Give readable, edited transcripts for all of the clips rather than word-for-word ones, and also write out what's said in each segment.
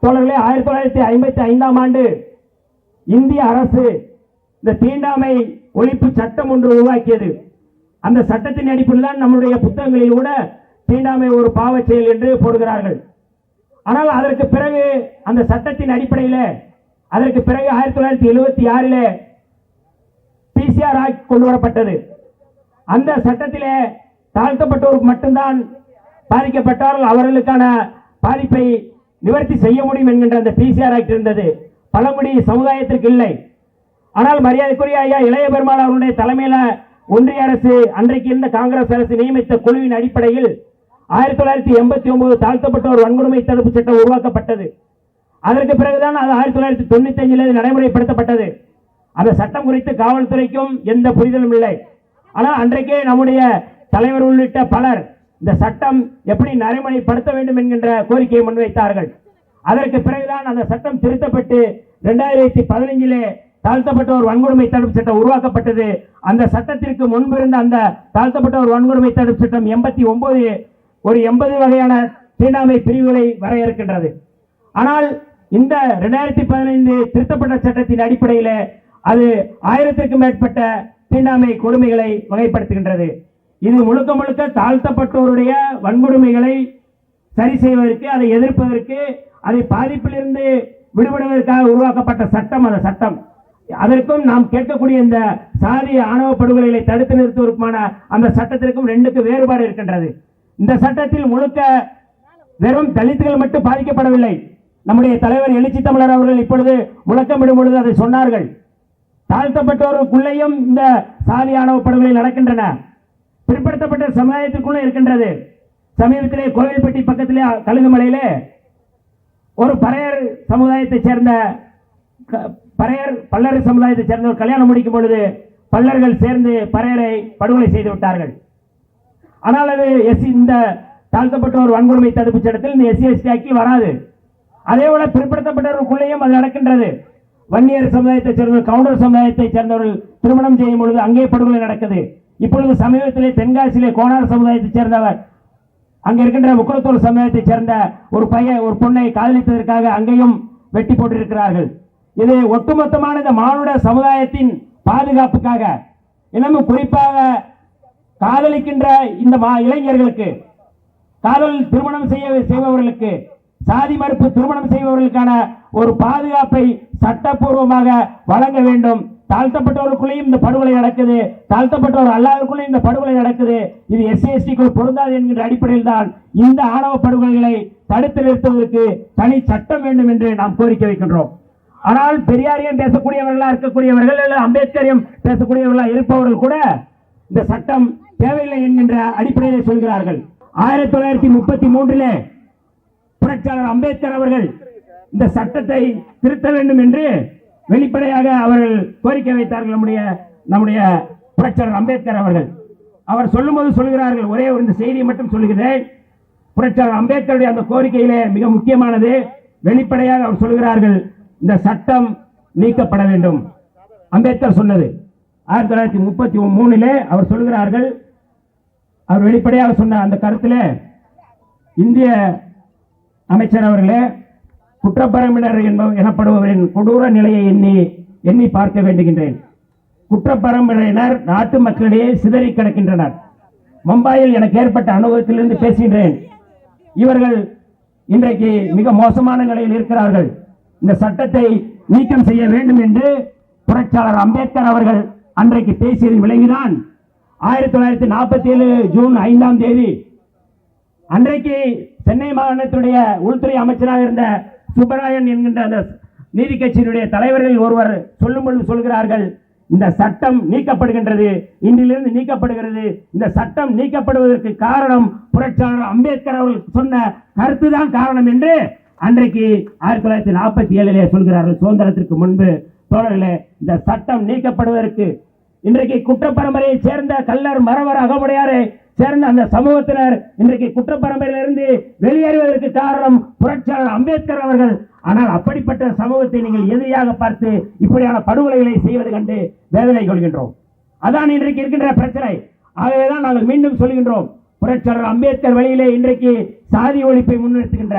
தோழர்களே, 1955ஆம் ஆண்டு இந்திய அரசு இந்த தீண்டாமை ஒழிப்பு சட்டம் ஒன்று உருவாக்கியது. அந்த சட்டத்தின் அடிப்படையில் தான் நம்முடைய புத்தகங்களில் கூட தீண்டாமை ஒரு பாவ செயல் என்று போடுகிறார்கள். ஆனால் அதற்கு பிறகு அந்த சட்டத்தின் அடிப்படையில் அதற்கு பிறகு 1976 பிசிஆர் ஆக்ட் கொண்டு வரப்பட்டது. அந்த சட்டத்திலே தாழ்த்தப்பட்டோருக்கு மட்டும்தான் பாதிக்கப்பட்டார்கள் அவர்களுக்கான பாதிப்பை நிவர்த்தி செய்ய முடியும் என்கின்ற அந்த பிசிஆர் ஆக்ட் இருந்தது. பழங்குடி சமுதாயத்திற்கு இல்லை. ஆனால் மரியாதைக்குரிய ஐயா இளைய பெருமாள் அவருடைய தலைமையில ஒன்றிய அரசு அன்றைக்கு இருந்த காங்கிரஸ் அரசு நியமித்த குழுவின் அடிப்படையில் 1989 தாழ்த்தப்பட்டோர் வன்கொடுமை தடுப்பு சட்டம் உருவாக்கப்பட்டது. அதற்கு பிறகுதான் அது 1995 நடைமுறைப்படுத்தப்பட்டது. அந்த சட்டம் குறித்து காவல்துறைக்கும் எந்த புரிதலும் இல்லை. ஆனால் அன்றைக்கே நம்முடைய தலைவர் உள்ளிட்ட பலர் இந்த சட்டம் எப்படி நடைமுறைப்படுத்த வேண்டும் என்கின்ற கோரிக்கையை முன்வைத்தார்கள். அதற்கு பிறகுதான் அந்த சட்டம் திருத்தப்பட்டு 2015 தாழ்த்தப்பட்டோர் வன்கொடுமை தடுப்பு சட்டம் உருவாக்கப்பட்டது. அந்த சட்டத்திற்கு முன்பு இருந்த அந்த தாழ்த்தப்பட்டோர் வன்கொடுமை தடுப்பு சட்டம் 89 ஒரு 80 வகையான தீண்டாமை பிரிவுகளை வரையறுக்கின்றது. ஆனால் இந்த 2015 திருத்தப்பட்ட சட்டத்தின் அடிப்படையில் அது 1000க்கும் மேற்பட்ட தீண்டாமை கொடுமைகளை வகைப்படுத்துகின்றது. இது முழுக்க முழுக்க தாழ்த்தப்பட்டோருடைய வன்கொடுமைகளை சரி செய்வதற்கு, அதை எதிர்ப்பதற்கு, அதை பாதிப்பிலிருந்து விடுபடுவதற்காக உருவாக்கப்பட்ட சட்டம். அந்த சட்டம் அதற்கும் நாம் கேட்கக்கூடிய இந்த சாதி ஆணவ படுகொலைகளை தடுத்து நிறுத்துவதற்கான அந்த சட்டத்திற்கும் ரெண்டுக்கு வேறுபாடு இருக்கின்றது. இந்த சட்டத்தில் முழுக்க வெறும் தலித்துகள் மட்டும் பாதிக்கப்படவில்லை. நம்முடைய தலைவர் எழுச்சி தமிழர் அவர்கள் இப்பொழுது முழக்கமிடும் பொழுது அதை சொன்னார்கள். தாழ்த்தப்பட்டோருக்குள்ளேயும் இந்த சாதி ஆணவ படுகொலை நடக்கின்றன. பிற்படுத்தப்பட்ட சமுதாயத்திற்குள்ள இருக்கின்றது. சமீபத்திலே கோவில்பட்டி பக்கத்திலே கழுகுமலையிலே ஒரு பறையர் சமுதாயத்தைச் சேர்ந்த பல்லர் சமுதாயத்தை சேர்ந்தவர் கல்யாணம் முடிக்கும் பொழுது பல்லர்கள் சேர்ந்து பறையரை படுகொலை செய்து விட்டார்கள். ஆனால் அது இந்த தாழ்த்தப்பட்டோர் வன்கொடுமை தடுப்பு சட்டத்தில் இந்த SC/ST ஆக்கி வராது. அதே போல பிற்படுத்தப்பட்டவர்களுக்குள்ளேயும் அது நடக்கின்றது. வன்னியர் சமுதாயத்தை சேர்ந்த கவுண்டர் சமுதாயத்தை சேர்ந்தவர்கள் திருமணம் செய்யும் பொழுது அங்கே படுகொலை நடக்குது. இப்பொழுது சமீபத்திலே தென்காசியிலே கோனார் சமுதாயத்தை சேர்ந்தவர் அங்கே இருக்கின்ற முக்குளத்தூர் சமுதாயத்தை சேர்ந்த ஒரு பொண்ணை காதலித்ததற்காக அங்கேயும் வெட்டி போட்டிருக்கிறார்கள். இது ஒட்டுமொத்தமான இந்த மானுட சமுதாயத்தின் பாதுகாப்புக்காக, இன்னமும் குறிப்பாக காதலிக்கின்ற இந்த இளைஞர்களுக்கு, காதல் திருமணம் செய்பவர்களுக்கு, சாதி மறுப்பு திருமணம் செய்பவர்களுக்கான ஒரு பாதுகாப்பை சட்டப்பூர்வமாக வழங்க வேண்டும். தாழ்த்தப்பட்டவர்களுக்குள்ளேயும் இந்த படுகொலை நடக்குது, தாழ்த்தப்பட்டவர் அல்லாதவர்களுக்குள்ளேயும் இந்த படுகொலை நடக்குது. இது SC/ST பொருந்தாது என்கின்ற அடிப்படையில் தான் இந்த ஆணவ படுகொலைகளை தடுத்து நிறுத்துவதற்கு தனி சட்டம் வேண்டும் என்று நாம் கோரிக்கை வைக்கின்றோம். ஆனால் பெரியாரியம் பேசக்கூடியவர்களா இருக்கக்கூடியவர்கள், அம்பேத்கரியம் பேசக்கூடியவர்களா இருப்பவர்கள் கூட இந்த சட்டம் தேவையில்லை என்கின்ற அடிப்படையில் சொல்கிறார்கள். 1933 புரட்சியாளர் அம்பேத்கர் அவர்கள் இந்த சட்டத்தை திருத்த வேண்டும் என்று வெளிப்படையாக அவர்கள் கோரிக்கை வைத்தார்கள். நம்முடைய புரட்சியாளர் அம்பேத்கர் அவர்கள் அவர் சொல்லும்போது சொல்கிறார்கள், ஒரே ஒரு செய்தியை மட்டும் சொல்லுகிறேன். புரட்சியாளர் அம்பேத்கருடைய அந்த கோரிக்கையிலே மிக முக்கியமானது, வெளிப்படையாக அவர் சொல்கிறார்கள், இந்த சட்டம் நீக்கப்பட வேண்டும். அம்பேத்கர் சொன்னது 1933 அவர் சொல்கிறார்கள். அவர் வெளிப்படையாக சொன்ன அந்த கருத்திலே, இந்திய அமைச்சர் அவர்களே, குற்றப்பரம்பினர் எனப்படுபவரின் கொடூர நிலையை எண்ணி பார்க்க வேண்டுகின்றேன். குற்றப்பரம்பினர் நாட்டு மக்களிடையே சிதறி கிடக்கின்றனர். மும்பையில் எனக்கு ஏற்பட்ட அனுபவத்திலிருந்து பேசுகின்றேன். இவர்கள் இன்றைக்கு மிக மோசமான நிலையில் இருக்கிறார்கள். இந்த சட்டத்தை நீக்கம் செய்ய வேண்டும் என்று புரட்சியாளர் அம்பேத்கர் அவர்கள் அன்றைக்கு பேசியதன் விளைவுதான் 1947 ஜூன் 5ஆம் தேதி அன்றைக்கு சென்னை மாகாணத்துடைய உள்துறை அமைச்சராக இருந்த சுப்பராயன் என்கின்ற அந்த நீதி கட்சியினுடைய தலைவர்கள் ஒருவர் சொல்லும் பொழுது சொல்கிறார்கள், இந்த சட்டம் நீக்கப்படுகின்றது, இன்றிலிருந்து நீக்கப்படுகிறது. இந்த சட்டம் நீக்கப்படுவதற்கு காரணம் புரட்சியாளர் அம்பேத்கர் அவர்கள் சொன்ன கருத்துதான் காரணம் என்று அன்றைக்கு 1947 சொல்கிறார்கள். சுதந்திரத்திற்கு முன்பு தோழர்களே, இந்த சட்டம் நீக்கப்படுவதற்கு இன்றைக்கு குற்றப்பரம்பரையை சேர்ந்த கள்ளர், மறவர், அகமுடையாரை சேர்ந்த அந்த சமூகத்தினர் இன்றைக்கு குற்றப்பரம்பரையிலிருந்து வெளியேறுவதற்கு காரணம் புரட்சியாளர் அம்பேத்கர் அவர்கள். ஆனால் அப்படிப்பட்ட சமூகத்தை நீங்கள் எதிரியாக பார்த்து இப்படியான படுகொலைகளை செய்வது கண்டு வேதனை கொள்கின்றோம். அதான் இன்றைக்கு இருக்கின்ற பிரச்சனை. ஆகவேதான் நாங்கள் மீண்டும் சொல்கின்றோம், புரட்சியாளர் அம்பேத்கர் வழியிலே இன்றைக்கு சாதி ஒழிப்பை முன்னிறுத்துகின்ற,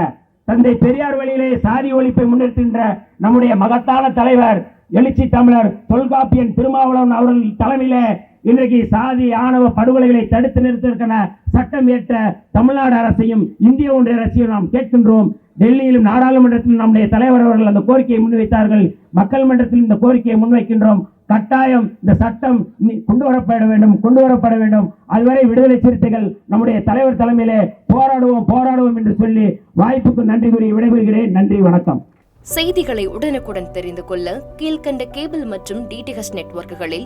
தந்தை பெரியார் வழியிலே சாதி ஒழிப்பை முன்னிறுத்துகின்ற நம்முடைய மகத்தான தலைவர் எழுச்சி தமிழர் தொல்காப்பியன் திருமாவளவன் அவர்கள் தலைமையிலே இன்றைக்கு சாதி ஆணவ படுகொலைகளை தடுத்து நிறுத்துவதற்கான சட்டம் இயற்ற தமிழ்நாடு அரசையும் இந்திய ஒன்றிய அரசையும் நாம் கேட்கின்றோம். டெல்லியிலும் நாடாளுமன்றத்திலும் நம்முடைய தலைவர் அவர்கள் அந்த கோரிக்கையை முன்வைத்தார்கள். மக்கள் மன்றத்தில் இந்த கோரிக்கையை முன்வைக்கின்றோம். கட்டாயம் இந்த சட்டம் கொண்டு வரப்பட வேண்டும். அதுவரை விடுதலை சிறுத்தைகள் நம்முடைய தலைவர் தலைமையிலே போராடுவோம் என்று சொல்லி வாய்ப்புக்கு நன்றி கூறி விடைபெறுகிறேன். நன்றி, வணக்கம். செய்திகளை உடனுக்குடன் தெரிந்து கொள்ள கீழ்கண்ட கேபிள் மற்றும் டிடிஎச் நெட்வொர்க்குகளில்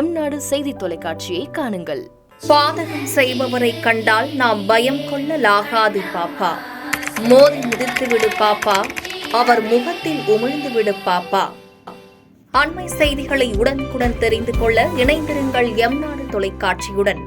எம்நாடு செய்தி தொலைக்காட்சியை காணுங்கள். பாதகம் செய்பவரை கண்டால் நாம் பயம் கொள்ளலாகாது பாப்பா. மோதி மிதித்து விடு பாப்பா, அவர் முகத்தில் உமிழ்ந்து விடு பாப்பா. அண்மை செய்திகளை உடனுக்குடன் தெரிந்து கொள்ள இணைந்திருங்கள் எம்நாடு தொலைக்காட்சியுடன்.